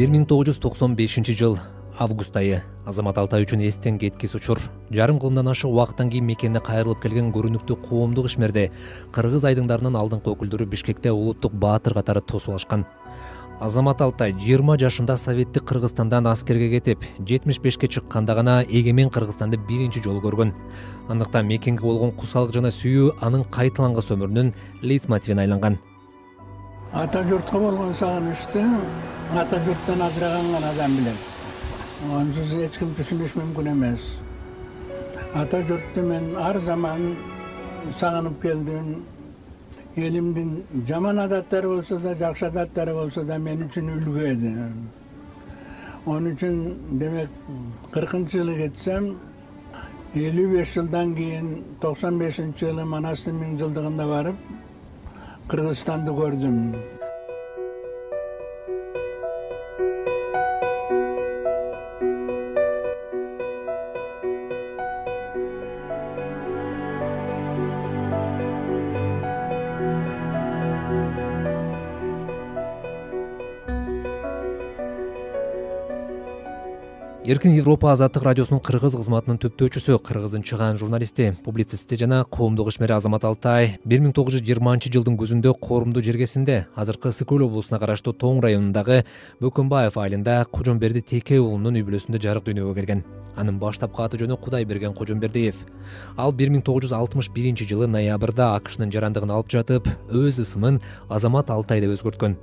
1995 август айы Азамат Алтай үчүн эстен кеткис учур. Жарым кылымдан ашык убакыттан кийин мекенине кайрылып келген көрүнүктүү коомдук ишмерде кыргыз айдыңдарынын алдыңкы өкүлдөрү Бишкекте улуттук баатыр катары тосуп алышкан. Азамат Алтай 20 жашында советтик Кыргызстандан аскерге кетип, 75-ке чыкканда гана эгемен Кыргызстанды биринчи жолу көргөн. Андыктан мекенге болгон кусалык жана сүйүү анын кайталангыс өмүрүнүн лейтмотивине айланган. Ата журтка болгон сагынычты ата журттан ажыраган адам билет. Онсуз эч ким түшүнүш мүмкүн эмес. Ата журтты мен ар заман сагынып келдим. Elimden жаман адаттары болса да, жакшы адаттары болса да мен үчүн үлгү эди. Onun үчүн демек 40-жылы кетсем, 55 жылдан кийин 95-жылы Манастын 1000 жылдыгында барып, Кыргызстанды көрдүм. Эркин Европа азаттык радиосунун кыргыз кызматынын төптөөчүсү, кыргыздын чыгаан журналисти, публицисти жана коомдук ишмери Азамат Алтай 1920-жылдын күзүндө Корумду жергесинде, азыркы Ысык Көл облусуна караштуу Тоң районундагы Бөкөнбаев айылында Кожомберди Теке уулунун үй бүлөсүндө жарык дүйнөгө келген. Анын баштапкы аты жөнү Кудайберген Кожомбердиев. Ал 1961-жылы ноябрда АКШнын жарандыгын алып жатып, өз ысымын Азамат Алтай деп өзгөрткөн.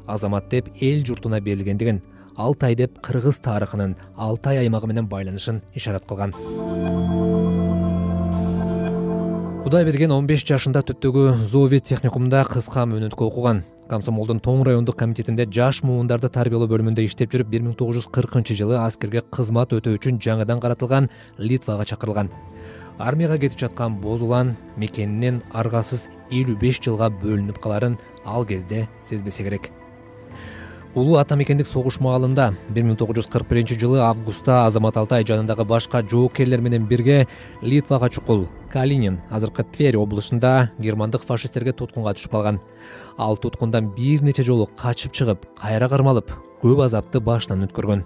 Азамат деп эл журтуна берилгендигин, Алтай деп кыргыз тарыхынын Алтай аймагы менен байланышын ишарат кылган. Кудайберген 15 жашында Түптөгү Зоовет техникумунда кыска мөөнөткө окуган. Комсомолдун Тоң райондук комитетинде жаш муундарды тарбиялоо бөлүмүндө иштеп жүрүп, 1940-жылы аскерге кызмат өтөө үчүн жаңыдан каратылган Литвага чакырылган. Армияга кетип жаткан Боз Улан мекенинен аргасыз 55 жылга бөлүнүп каларын ал кезде сезбесе керек. Улуу ата мекендик согуш маалында 1941-жылы августта Азамат Алтай жанындагы башка жоокерлер менен бирге Литвага чукул, Калинин, азыркы Тверь облусунда германдык фашисттерге туткунга түшүп калган. Ал туткундан бир нече жолу качып чыгып, кайра кармалып, көп азапты башынан өткөргөн.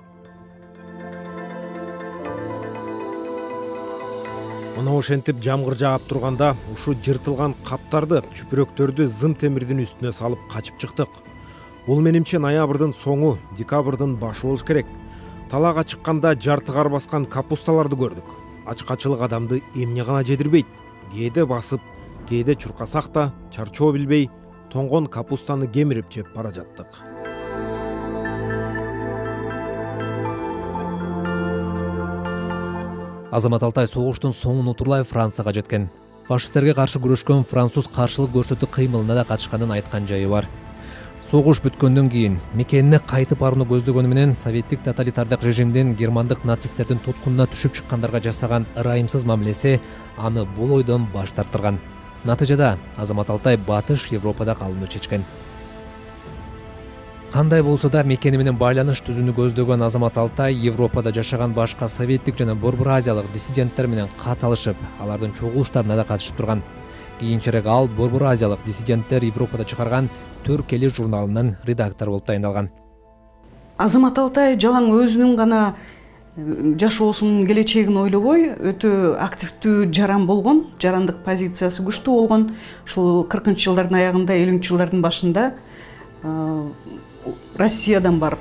Мына ошентип жамгыр жаап турганда ушу жыртылган каптарды, чүпүрөктөрдү зым темирдин үстүнө салып качып чыктык. Бул менимче ноябрдын соңу, декабрдын башы болуш керек. Талаага чыкканда жартыгар баскан капусталарды көрдүк. Ачкачылык адамды эмне гана жедирбейт. Кээде басып, кээде чуркасак да, чарчоо билбей, тоңгон капустаны кемирип жеп бара жаттык. Азамат Алтай согуштун соңун утурлай Францияга жеткен. Фашисттерге каршы күрөшкөн француз каршылык көрсөтүү кыймылына да катышканын айткан жайы бар. Согуш бүткөндөн кийин мекенине кайтып барууну көздөгөнү менен советтик тоталитардык режимдин германдык нацисттердин туткунуна түшүп чыккандарга жасаган ырайымсыз мамилеси аны бул ойдон баш тартырган. Натыйжада Азамат Алтай батыш Европада калууну чечкен. Кандай болсо да мекени менен байланыш түзүүнү көздөгөн Азамат Алтай Европада жашаган башка советтик жана Борбор Азиялык диссиденттер менен каталышып, алардын чогулуштарына да катышып турган. Кийинчерээк ал Борбор Азиялык диссиденттер Европада чыгарган Түрк эли журналынын редактору болуп тайындалган. Азамат Алтай жалаң өзүнүн гана жашоосунун келечегин ойлобой, өтө активдүү жаран болгон, жарандык позициясы күчтүү болгон. Ушул 40-жылдардын аягында, 50-жылдардын башында Россиядан барып,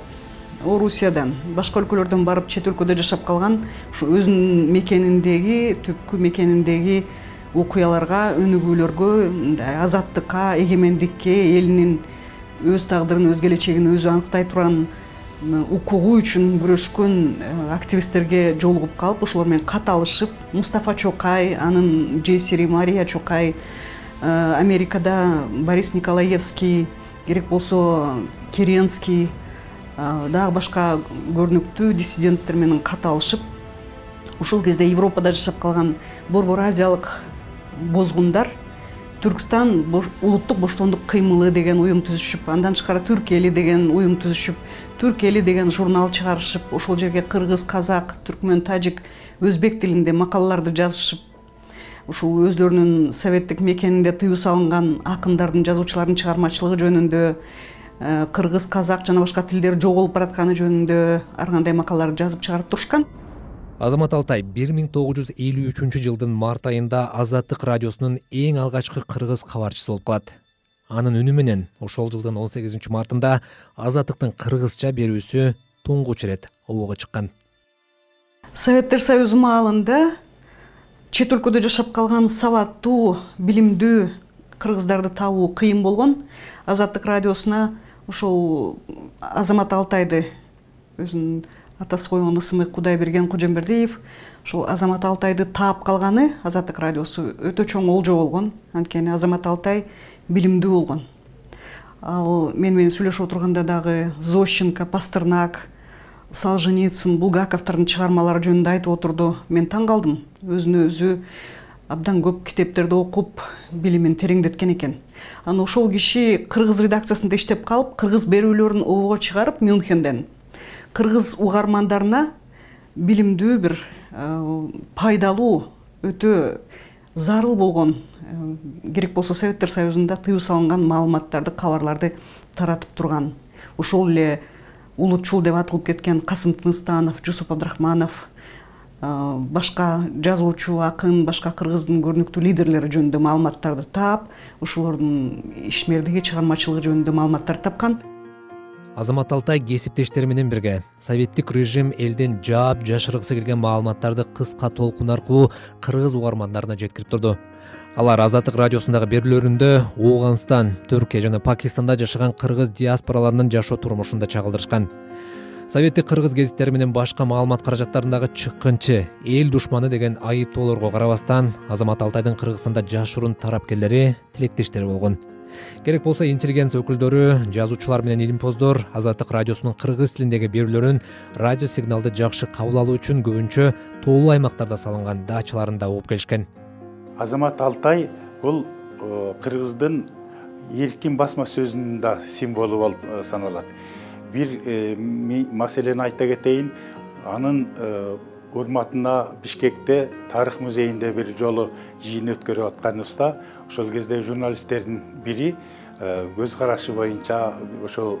Орусиядан, башка өлкөлөрдөн барып чет өлкөдө жашап калган, ушу өзүнүн мекениндеги, түпкү мекениндеги окуяларга, өнүгүүлөргө, азаттыкка, эгемендикке, элинин өз тагдырын, өз келечегин өзү аныктай турган укугу үчүн күрөшкөн активисттерге жолугуп калып, ошолор менен каталышып, Мустафа Чокай, анын жесири Мария Чокай, Америкада Борис Николаевский, керек болсо Керенский, дагы башка көрүнүктүү диссиденттер менен каталышып, ушул кезде Европада жашап калган Борбор Азиялык бозгундар Түркстан улуттук боштондук кыймылы деген уюм түзүшүп, андан тышкары Түрк эли деген уюм түзүшүп, Түрк эли деген журнал чыгарышып, ошол жерге кыргыз, казак, түркмөн, тажик, өзбек тилинде макалаларды жазышып, ушул өзлөрүнүн советтик мекенинде тыюу салынган акындардын, жазуучулардын чыгармачылыгы жөнүндө кыргыз, казак жана башка тилдер жоголуп баратканы жөнүндө ар кандай макалаларды жазып чыгарып турушкан. Азамат Алтай 1953 жылдын март айында Азаттык радиосунун эң алгачкы кыргыз кабарчысы болуп калат. Анын үнү менен ошол жылдын 18 мартында Азаттыктын кыргызча берүүсү туңгуч ирет обого чыккан. Советтер Союзу маалында чет өлкөдө жашап калган сабаттуу, билимдүү кыргыздарды табуу кыйын болгон. Азаттык радиосуна ошол Азамат Алтайды, өзүнүн атасы койгон ысымы Кудайберген Кожомбердиев, ошол Азамат Алтайды таап калганы Азаттык радиосу өтө чоң олжо болгон. Анткени Азамат Алтай билимдүү болгон. Ал менен сүйлөшүп отурганда дагы Зощенко, Пастернак, Солженицын, Булгаковдун чыгармалары жөнүндө айтып отурду. Мен таң калдым. Өзүнө өзү абдан көп китептерди окуп, билимин тереңдеткен экен. Аны ошол киши кыргыз редакциясында иштеп калып, кыргыз берүүлөрүн обого чыгарып Мюнхенден кыргыз угармандарына билимдүү бир пайдалуу, өтө зарыл болгон, керек болсо Советтер Союзунда тыюу салынган маалыматтарды, кабарларды таратып турган. Ошол эле улутчул деп атылып кеткен Касым Тыныстанов, Жусуп Абдрахманов, башка жазуучу, акын, башка кыргыздын көрүнүктүү лидерлери жөнүндө маалыматтарды таап, ошолордун ишмердиги, чыгармачылыгы жөнүндө маалыматтарды тапкан. Азамат Алтай кесиптештери менен бирге советтик режим элден жаап жашыргысы келген маалыматтарды кыска толкун аркылуу кыргыз угармандарына жеткирип турду. Алар Азаттык радиосундагы берүүлөрүндө Ооганстан, Түркия жана Пакистанда жашаган кыргыз диаспораларынын жашоо турмушунда чагылдырышкан. Советтик кыргыз гезиттери менен башка маалымат каражаттарындагы чыккынчы, эл душманы деген айыптоолорго карабастан Азамат Алтайдын Кыргызстанда жашыруун тарапкерлери, тилектештери болгон. Керек болсо интеллигенция өкүлдөрү, жазуучулар менен илимпоздор Азаттык радиосунун кыргыз тилиндеги берүүлөрүн радио сигналды жакшы кабыл алуу үчүн көбүнчө тоолуу аймактарда салынган дачаларында угуп келишкен. Азамат Алтай бул кыргыздын эркин басма сөзүнүн да символу болуп саналат. Бир маселени айта кетейин, анын урматына Бишкекте тарых музейинде бир жолу жыйын өткөрүп атканыбызда, ошол кезде журналисттердин бири көз карашы боюнча ошол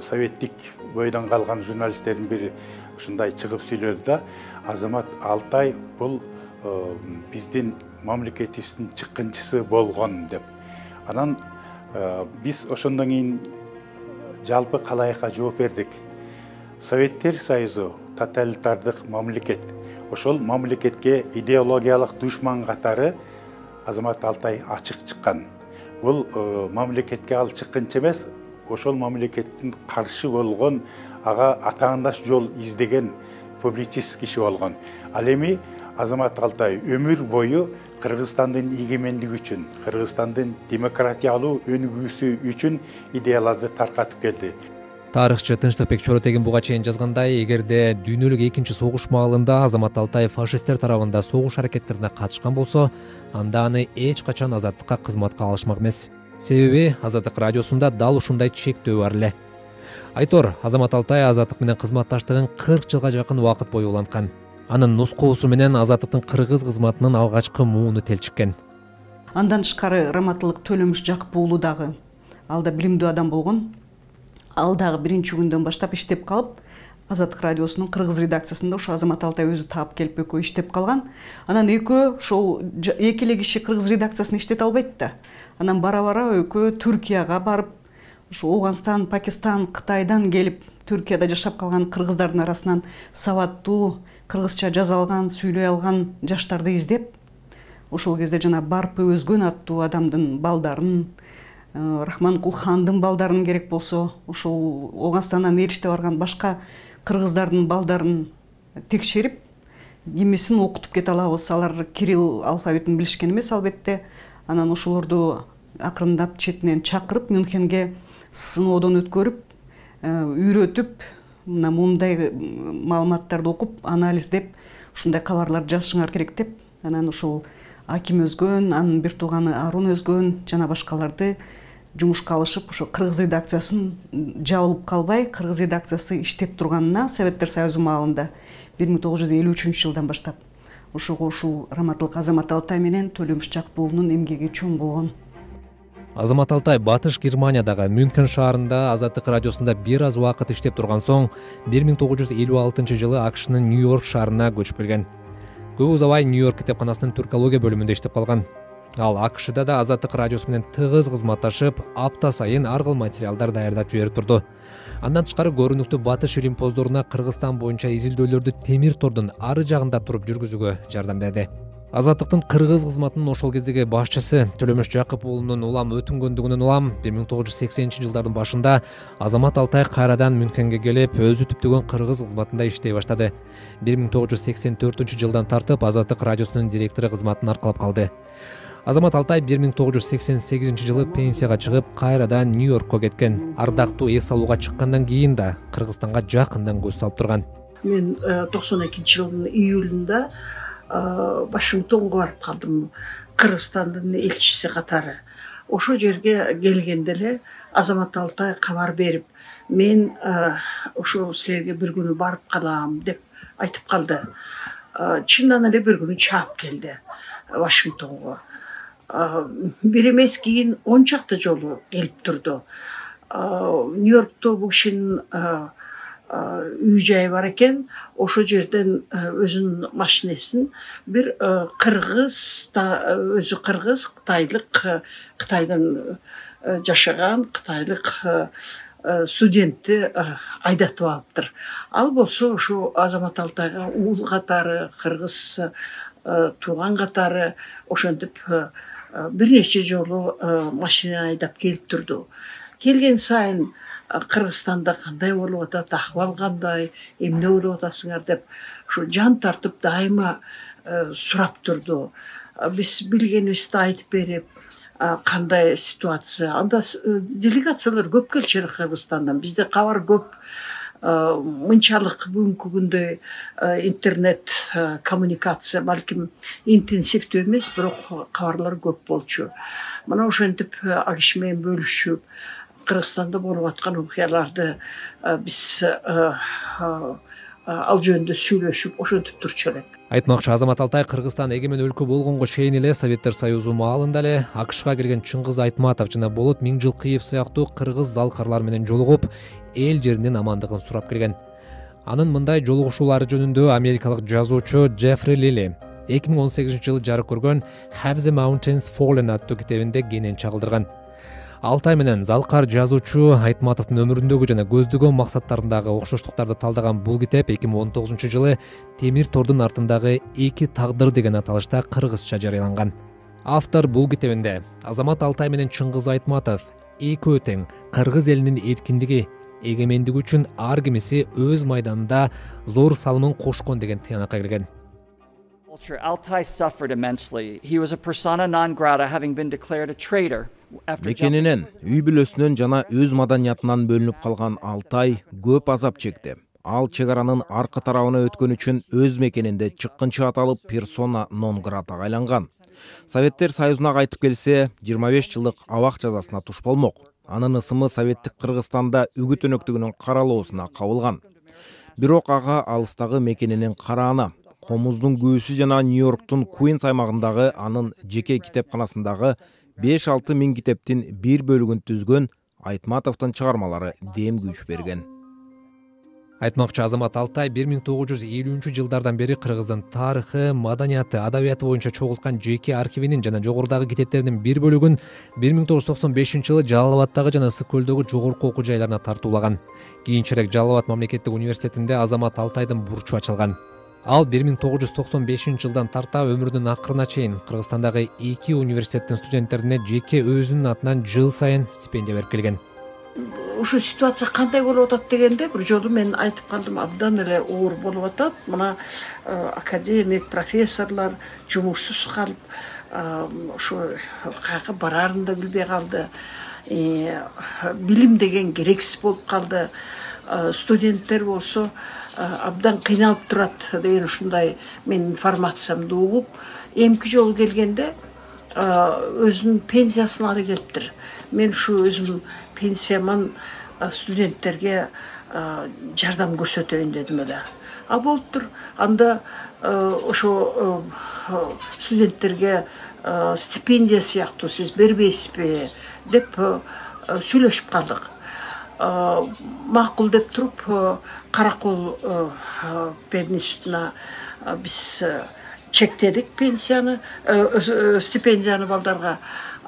советтик бойдон калган журналисттердин бири ушундай чыгып сүйлөдү да, Азамат Алтай бул биздин мамлекетибиздин чыккынчысы болгон деп. Анан биз ошондон кийин жалпы калайыкка жооп бердик. Советтер Союзу тоталитардык мамлекет. Ошол мамлекетке идеологиялык душман катары Азамат Алтай ачык чыккан. Бул мамлекетке ал чыккынчы эмес, ошол мамлекеттин каршы болгон, ага атаандаш жол издеген публицист киши болгон. Ал эми Азамат Алтай өмүр бою Кыргызстандын эгемендиги үчүн, Кыргызстандын демократиялуу өнүгүүсү үчүн идеяларды таркатып келди. Тарыхчы Тынчтыкбек Чоротегин буга чейин жазгандай, эгерде дүйнөлүк экинчи согуш маалында Азамат Алтай фашисттер тарабында согуш аракеттерине катышкан болсо, анда аны эч качан азаттыкка кызматка алышмак эмес. Себеби Азаттык радиосунда дал ушундай чектөө бар эле. Айтор, Азамат Алтай азаттык менен кызматташтыгын 40 жылга жакын убакыт бою уланткан. Анын нускоосу менен азаттыктын кыргыз кызматынын алгачкы мууну телчиккен. Андан тышкары Раматылык Төлөмүш Жакып уулу дагы ал да билимдүү адам болгон. Ал дагы биринчи күндөн баштап иштеп калып, Азаттык радиосунун кыргыз редакциясында ошо Азамат Алтай өзү таап келип экөө иштеп калган. Анан экөө ошол эки эле киши кыргыз редакциясында иштете албайт да. Анан бара-бара экөө Түркияга барып, ошо Ооганстан, Пакистан, Кытайдан келип, Түркияда жашап калган кыргыздардын арасынан сабаттуу, кыргызча жаза алган, сүйлөй алган жаштарды издеп, ошол кезде жана Барпы Өзгөн аттуу адамдын балдарын, Рахманкул хандын балдарын, керек болсо ошол Ооганстандан элчите барган башка кыргыздардын балдарын текшерип, кимисин окутуп кете алабыз. Алар кирилл алфавитин билишкен эмес албетте. Анан ошолорду акырындап четинен чакырып, Мюнхенге сыноодон өткөрүп, үйрөтүп, мындай маалыматтарды окуп, анализдеп, ушундай кабарларды жазышыңар керек деп, анан ошол Аким Өзгөн, анын бир тууганы Арун Өзгөн жана башкаларды жумушка алышып, ошо кыргыз редакциясын жабылып калбай, кыргыз редакциясы иштеп турганына Советтер Союзу маалында 1953 жылдан баштап ошого ушул Раматылык Азамат Алтай менен Төлөмүш Жакып уулунун эмгеги чоң болгон. Азамат Алтай Батыш Германиядагы Мюнхен шаарында Азаттык радиосунда бир аз убакыт иштеп турган соң 1956 жылы АКШнын Нью-Йорк шаарына көчүп келген. Көп узабай Нью-Йорк китепканасынын түркология бөлүмүндө иштеп калган. Ал АКШда да Азаттык радиосу менен тыгыз кызматташып, апта сайын ар кыл материалдар даярдап жиберип турду. Андан тышкары көрүнүктүү Батыш илим поздоруна Кыргызстан боюнча изилдөөлөрдү темир тордун ары жагында туруп жүргүзүүгө жардам берди. Азаттыктын кыргыз кызматынын ошол кездеги башчысы Төлөмөш Жакып уулунун улам өтүнгөндүгүнөн улам 1980-жылдардын башында Азамат Алтай кайрадан Мюнхенге келип, өзү түптөгөн кыргыз кызматында иштей баштады. 1984-жылдан тартып Азаттык радиосунун директору кызматын аркалап калды. Азамат Алтай 1988-жылы пенсияга чыгып, кайрадан Нью-Йоркко кеткен. Ардактуу эс алууга чыккандан кийин да Кыргызстанга жакындан көз салып турган. Мен 92-жылдын июлунда Вашингтонго барып калдым, Кыргызстандын элчиси катары. Ошо жерге келгенде эле Азамат Алтай кабар берип, мен ошо силерге бир күнү барып калам деп айтып калды. Чындан эле бир күнү чаап келди Вашингтонго. Бир эмес кийин 10 чакты жолу келип турду. Нью-Йоркто бул кишинин үй жайы бар экен, ошо жерден өзүнүн машинесин бир кыргыз, өзү кыргыз, Кытайдан жашаган кытайлык студентти айдатып алыптыр. Ал болсо ошо Азамат Алтайга уул катары, кыргыз тууган катары ошентип бир нече жолу машина айдап келип турду. Келген сайын Кыргызстанда кандай болуп атат, акыбал кандай, эмне болуп атасыңар деп ушу жан тартып дайыма сурап турду. Биз билгенибизди айтып берип, кандай ситуация. Анда делегациялар көп келчү Кыргызстандан. Бизде кабар көп, мынчалык бүгүнкү күндөй интернет коммуникация балким интенсивдүү эмес, бирок кабарлар көп болчу. Мына ошентип киши менен бөлүшүп, Кыргызстанда болуп аткан окуяларды биз ал жөнүндө сүйлөшүп, ошентип турчу элек. Айтмакчы, Азамат Алтай Кыргызстан эгемен өлкө болгонго чейин эле Советтер Союзу маалында эле АКШга келген Чыңгыз Айтматов жана Болот Миңжилкыев сыяктуу кыргыз залкарлар менен жолугуп, эл жеринин амандыгын сурап келген. Анын мындай жолугушуулары жөнүндө америкалык жазуучу Джеффри Лили 2018-жылы жарык көргөн Have the Mountains Fallen аттуу китебинде кенен чагылдырган. Алтай менен залкар жазуучу Айтматовдун өмүрүндөгү жана көздөгөн максаттарындагы окшоштуктарды талдаган бул китеп 2019-жылы Темир тордун артындагы эки тагдыр деген аталышта кыргызча жарыяланган. Автор бул китебинде Азамат Алтай менен Чыңгыз Айтматов экөө тең кыргыз элинин эркиндиги, эгемендиги үчүн ар кимиси өз майданында зор салымын кошкон деген тыянакка келген. Altai suffered immensely. He was a persona non grata, having been declared a traitor. Мекенинен, үй бүлөсүнөн жана өз маданиятынан бөлүнүп калган Алтай көп азап чекти. Ал чек аранын аркы тарабына өткөн үчүн өз мекенинде чыккынчы аталып персона нон гратага айланган. Советтер Союзуна кайтып келсе, 25 жылдык абак жазасына туш болмок. Анын ысымы Советтик Кыргызстанда үгүт өнөктүгүнүн каралоосуна кабылган. Бирок ага алыстагы мекенинин карааны, Комуздун күүсү жана Нью-Йорктун Куинс аймагындагы анын жеке китепканасындагы 5-6 миң китептин бир бөлүгүн түзгөн Айтматовдун чыгармалары дем күч берген. Айтмакчы, Азамат Алтай 1950-жылдардан бери Кыргыздын тарыхы, маданияты, адабияты боюнча чогулткан жеке архивинин жана жогорудагы китептеринин бир бөлүгүн 1995-жылы Жалал Абадтагы жана Ысык көлдөгү жогорку окуу жайларына тартуулаган. Кийинчерээк Жалал Абад мамлекеттик университетинде Азамат Алтайдын бурчу ачылган. Ал 1995-жылдан тарта өмүрүнүн акырына чейин Кыргызстандагы 2 университеттин студенттерине жеке өзүнүн атынан жыл сайын стипендия берип келген. Ушу ситуация кандай болуп атат дегенде бир жолу мен айтып калдым, абдан эле оор болуп атат. Мына академик, профессорлор жумушсуз калып, ошо каяка барарын да билбей калды. Билим деген керексиз болуп калды. Студенттер болсо абдан кыйналып турат деген ушундай мен информациямды угуп, эмки жолу келгенде өзүнүн пенсиясын ала келиптир. Мен ушу өзүм пенсияман студенттерге жардам көрсөтөйүн дедим эле. А болуптур. Анда ошо студенттерге стипендия сыяктуу сиз бербейсизби деп сүйлөшүп калдык. Макул деп туруп каракол пенсиясына биз чектедик пенсияны, стипендияны балдарга.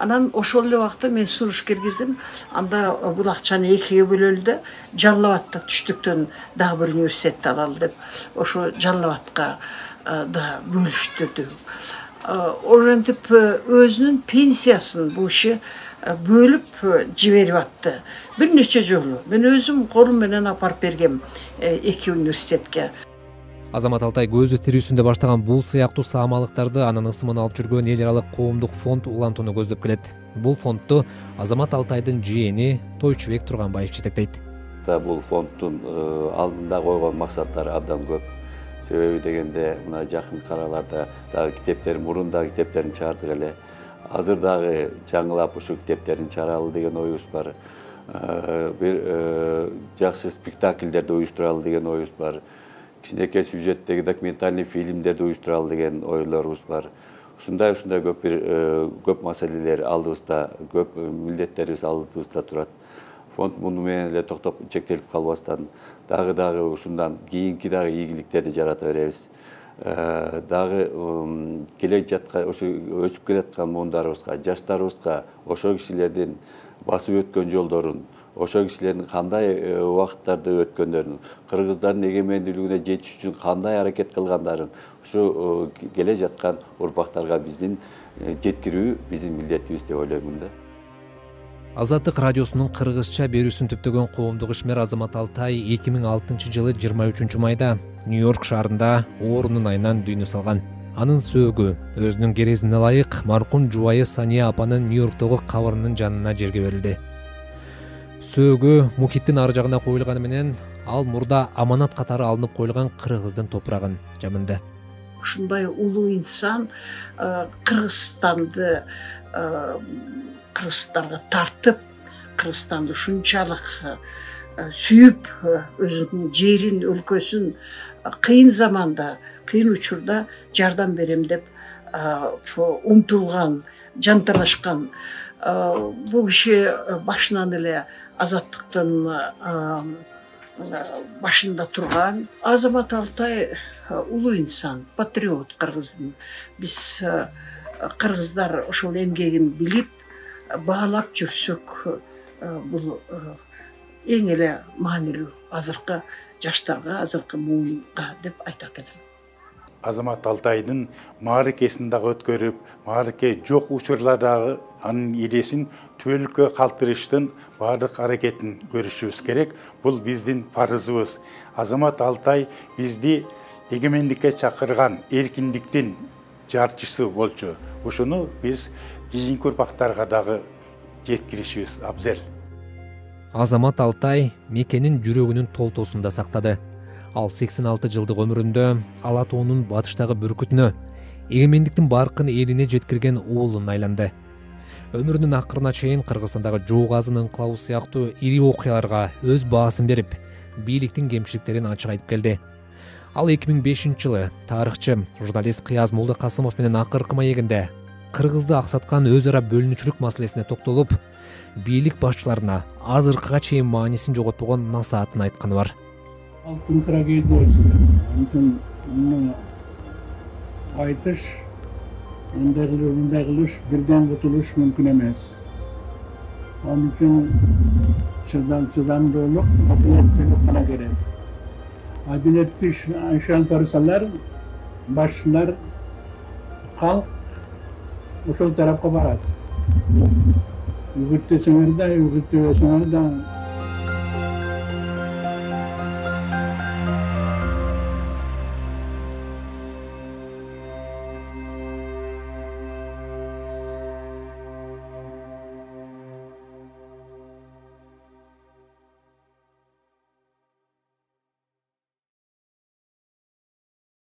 Анан ошол эле убакта мен суруш киргиздим. Анда бул акчаны экиге бөлөлү да Жалал абадта түштүктөн дагы бир университетти алалы деп ошо Жалал абадка да бөлүштү. Ошентип өзүнүн пенсиясын бул иши бөлүп жиберип атты. Бир нече жолу мен өзүм колум менен апарып бергем эки университетке. Азамат Алтай көзү тирүүсүндө баштаган бул сыяктуу саамалыктарды анын ысымын алып жүргөн эл аралык коомдук фонд улантууну көздөп келет. Бул фондду Азамат Алтайдын жээни Тойчубек Турганбаев жетектейт. Бул фонддун алдында койгон максаттары абдан көп. Себеби дегенде мына жакын араларда дагы китептерин, мурун дагы китептерин чыгардык эле. Азыр дагы жаңылап ушу китептерин чыгаралы деген оюбуз бар. Бир жакшы спектакльдерди уюштуралы деген оюбуз бар. Кичинекей сюжеттеги документальный фильмдерди уюштуралы деген ойлорубуз бар. Ушундай көп маселелер алдыбызда, көп милдеттерибиз алдыбызда турат. Фонд муну менен эле токтоп чектелип калбастан дагы ушундан кийинки дагы ийгиликтерди жарата беребиз. Дагы ошо өсүп келаткан муундарыбызга, жаштарыбызга ошо кишилердин басып өткөн жолдорун, ошо кишилердин кандай убакыттарды өткөндөрүн, кыргыздардын эгемендүүлүгүнө жетиш үчүн кандай аракет кылгандарын ушу келе жаткан урпактарга биздин жеткирүү биздин милдетибиз деп ойлоймун да. Азаттык радиосунун кыргызча берүүсүн түптөгөн коомдук ишмер Азамат Алтай 2006-жылы 23 майда Нью-Йорк шаарында оорунун айынан дүйнө салган. Анын сөөгү өзүнүн керезине ылайык маркум жубайы Сания апанын Нью-Йорктогу кабырынын жанына жерге берилди. Сөөгү мухиттин ар жагына коюлганы менен ал мурда аманат катары алынып коюлган кыргыздын топурагын жамынды. Ушундай улуу инсан Кыргызстанды кыргыздарга тартып, Кыргызстанды ушунчалык сүйүп, өзүнүн жерин, өлкөсүн кыйын заманда, кыйын учурда жардам берем деп умтулган, жанталашкан. Бул киши башынан эле азаттыктын башында турган. Азамат Алтай улуу инсан, патриот кыргыздын. Биз кыргыздар ошол эмгегин билип, баалап жүрсөк, бул эң эле маанилүү азыркы жаштарга, азыркы муунга деп айтат элем. Азамат Алтайдын мааракесин дагы өткөрүп, маараке жок учурлардагы анын идесин түбөлүккө калтырыштын баардык аракетин көрүшүбүз керек. Бул биздин парызыбыз. Азамат Алтай бизди эгемендикке чакырган, эркиндиктин жарчысы болчу. Ушуну биз кийинки урпактарга дагы жеткиришибиз абзел. Азамат Алтай мекенин жүрөгүнүн толтоосунда сактады. Ал 86 жылдык өмүрүндө Ала тоонун батыштагы бүркүтүнө, эгемендиктин баркын элине жеткирген уулуна айланды. Өмүрүнүн акырына чейин Кыргызстандагы жоо азын инкылабы сыяктуу ири окуяларга өз баасын берип, бийликтин кемчиликтерин ачык айтып келди. Ал 2005-жылы тарыхчы журналист Кыяз Молда Касымов менен акыркы маегинде Кыргызды аксаткан өз ара бөлүнүүчүлүк маселесине токтолуп, бийлик башчыларына азыркыга чейин маанисин жоготпогон насаатын айтканы бар. Алтын трагедия болчу. Муну айтыш, мындай кылыш бирден кутулуш мүмкүн эмес. Onun için çırdan-çırdanlılık, adaletlilik bana gerek. Adaletli aşan karısalar, başlar, halk, o tarafka barar. Yürütte sınırda, yürütte sınırda